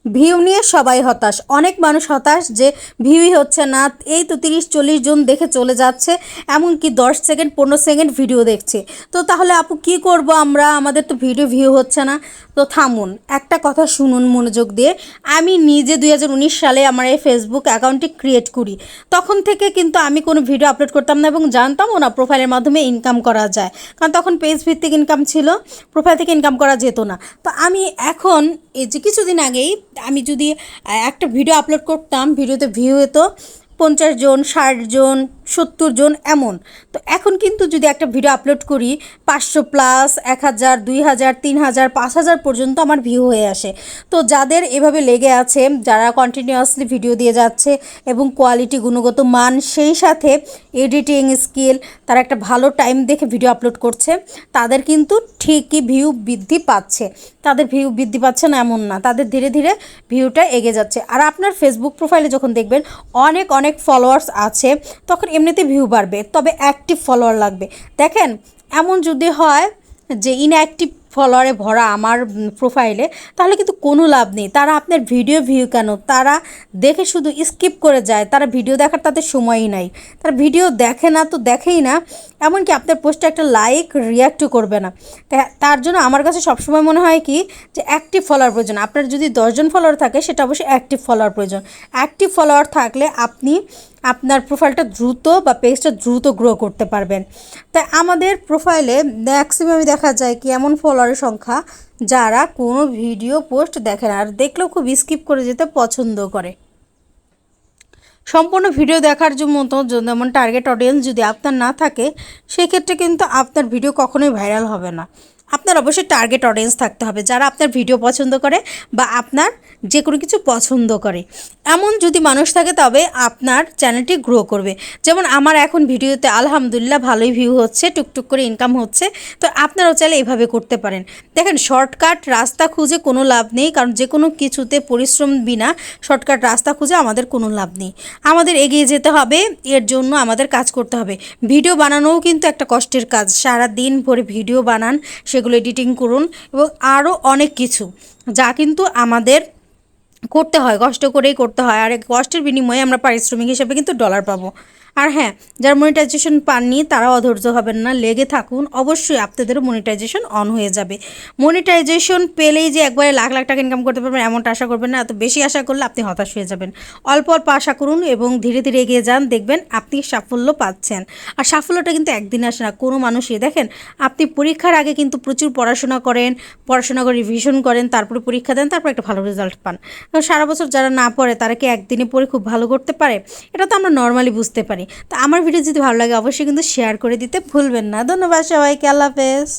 View নিয়ে সবাই হতাশ, অনেক মানুষ হতাশ যে ভিউই হচ্ছে না। এই তো 30-40 জন দেখে চলে যাচ্ছে, এমনকি 10 সেকেন্ড 15 সেকেন্ড ভিডিও দেখছে। তো তাহলে আপু কি করব আমরা, আমাদের তো ভিউ হচ্ছে না। তো থামুন, একটা কথা শুনুন মনোযোগ দিয়ে। আমি নিজে 2019 সালে আমার এই ফেসবুক অ্যাকাউন্টটি ক্রিয়েট করি। তখন থেকে কিন্তু আমি কোনো ভিডিও আপলোড করতাম না এবং জানতামও না প্রোফাইলের মাধ্যমে ইনকাম করা যায়, কারণ তখন পেজ ভিত্তিক ইনকাম ছিল, প্রোফাইল থেকে ইনকাম করা যেত না। তো আমি এখন এই যে কিছুদিন আগেই আমি যদি একটা ভিডিও আপলোড করতাম, ভিডিওতে ভিউ হতো 50 জন, 60 জন, 70 জন এমন। তো এখন কিন্তু যদি একটা ভিডিও আপলোড করি 500+, 1000, 2000, 3000, 5000 পর্যন্ত আমার ভিউ হয়ে আসে। তো যাদের এভাবে লেগে আছে, যারা কন্টিনিউয়াসলি ভিডিও দিয়ে যাচ্ছে এবং কোয়ালিটি, গুণগত মান, সেই সাথে এডিটিং স্কিল, তারা একটা ভালো টাইম দেখে ভিডিও আপলোড করছে, তাদের কিন্তু ঠিকই ভিউ বৃদ্ধি পাচ্ছে। তাদের ভিউ বৃদ্ধি পাচ্ছে না এমন না, তাদের ধীরে ধীরে ভিউটা এগিয়ে যাচ্ছে। আর আপনার ফেসবুক প্রোফাইলে যখন দেখবেন অনেক অনেক ফলোয়ার্স আছে, তখন এমনিতে ভিউ বাড়বে, তবে অ্যাক্টিভ ফলোয়ার লাগবে। দেখেন, এমন যদি হয় যে ইনঅ্যাক্টিভ ফলোয়ারে ভরা আমার প্রোফাইলে, তাহলে কিন্তু কোনো লাভ নেই। তারা আপনার ভিউ কেন, তারা দেখে শুধু স্কিপ করে যায়, তারা ভিডিও দেখার তাদের সময়ই নাই। তারা ভিডিও দেখে না তো দেখেই না, এমনকি আপনার পোস্টে একটা লাইক রিয়াক্টও করবে না। তার জন্য আমার কাছে সবসময় মনে হয় কি, যে অ্যাক্টিভ ফলোয়ার প্রয়োজন। আপনার যদি 10 জন ফলোয়ার থাকে, সেটা অবশ্যই অ্যাক্টিভ ফলোয়ার প্রয়োজন। অ্যাক্টিভ ফলোয়ার থাকলে আপনি আপনার প্রোফাইলটা দ্রুত বা পেজটা দ্রুত গ্রো করতে পারবেন। তাই আমাদের প্রোফাইলে ম্যাক্সিমামই দেখা যায় কি, এমন ফলোয়ারের সংখ্যা যারা কোনো ভিডিও পোস্ট দেখে না, আর দেখলেও খুব স্কিপ করে যেতে পছন্দ করে। সম্পূর্ণ ভিডিও দেখার মতো যেমন টার্গেট অডিয়েন্স যদি আপনার না থাকে, সেক্ষেত্রে কিন্তু আপনার ভিডিও কখনোই ভাইরাল হবে না। আপনার অবশ্যই টার্গেট অডিয়েন্স থাকতে হবে, যারা আপনার ভিডিও পছন্দ করে বা আপনার যে কোনো কিছু পছন্দ করে। এমন যদি মানুষ থাকে, তবে আপনার চ্যানেলটি গ্রো করবে। যেমন আমার এখন ভিডিওতে আলহামদুলিল্লাহ ভালোই ভিউ হচ্ছে, টুকটুক করে ইনকাম হচ্ছে। তো আপনারাও চাইলে এভাবে করতে পারেন। দেখেন, শর্টকাট রাস্তা খুঁজে কোনো লাভ নেই, কারণ যে কোনো কিছুতে পরিশ্রম বিনা শর্টকাট রাস্তা খুঁজে আমাদের কোনো লাভ নেই। আমাদের এগিয়ে যেতে হবে, এর জন্য আমাদের কাজ করতে হবে। ভিডিও বানানোও কিন্তু একটা কষ্টের কাজ। সারা দিন ভরে ভিডিও বানান, সেগুলো এডিটিং করুন এবং আরও অনেক কিছু, যা কিন্তু আমাদের করতে হয়, কষ্ট করেই করতে হয়। আর কষ্টের বিনিময়ে আমরা পারিশ্রমিক হিসেবে কিন্তু ডলার পাবো। আর হ্যাঁ, যারা মনিটাইজেশন পাননি তারাও অধৈর্য হবেন না, লেগে থাকুন, অবশ্যই আপনাদেরও মনিটাইজেশন অন হয়ে যাবে। মনিটাইজেশন পেলেই যে একবারে লাখ লাখ টাকা ইনকাম করতে পারবেন এমনটা আশা করবেন না। এত বেশি আশা করলে আপনি হতাশ হয়ে যাবেন। অল্প অল্প আশা করুন এবং ধীরে ধীরে এগিয়ে যান, দেখবেন আপনি সাফল্য পাচ্ছেন। আর সাফল্যটা কিন্তু একদিন আসে না, কোনো মানুষই। দেখেন, আপনি পরীক্ষার আগে কিন্তু প্রচুর পড়াশোনা করেন, পড়াশোনা করে রিভিশন করেন, তারপরে পরীক্ষা দেন, তারপর একটা ভালো রেজাল্ট পান। সারা বছর যারা না পড়ে, তারা কি একদিনে পড়ে খুব ভালো করতে পারে? এটা তো আমরা নর্মালি বুঝতে পারি। তো আমার ভিডিও যদি ভালো লাগে, অবশ্যই কিন্তু শেয়ার করে দিতে ভুলবেন না। ধন্যবাদ সবাইকে, আল্লাহ হাফেজ।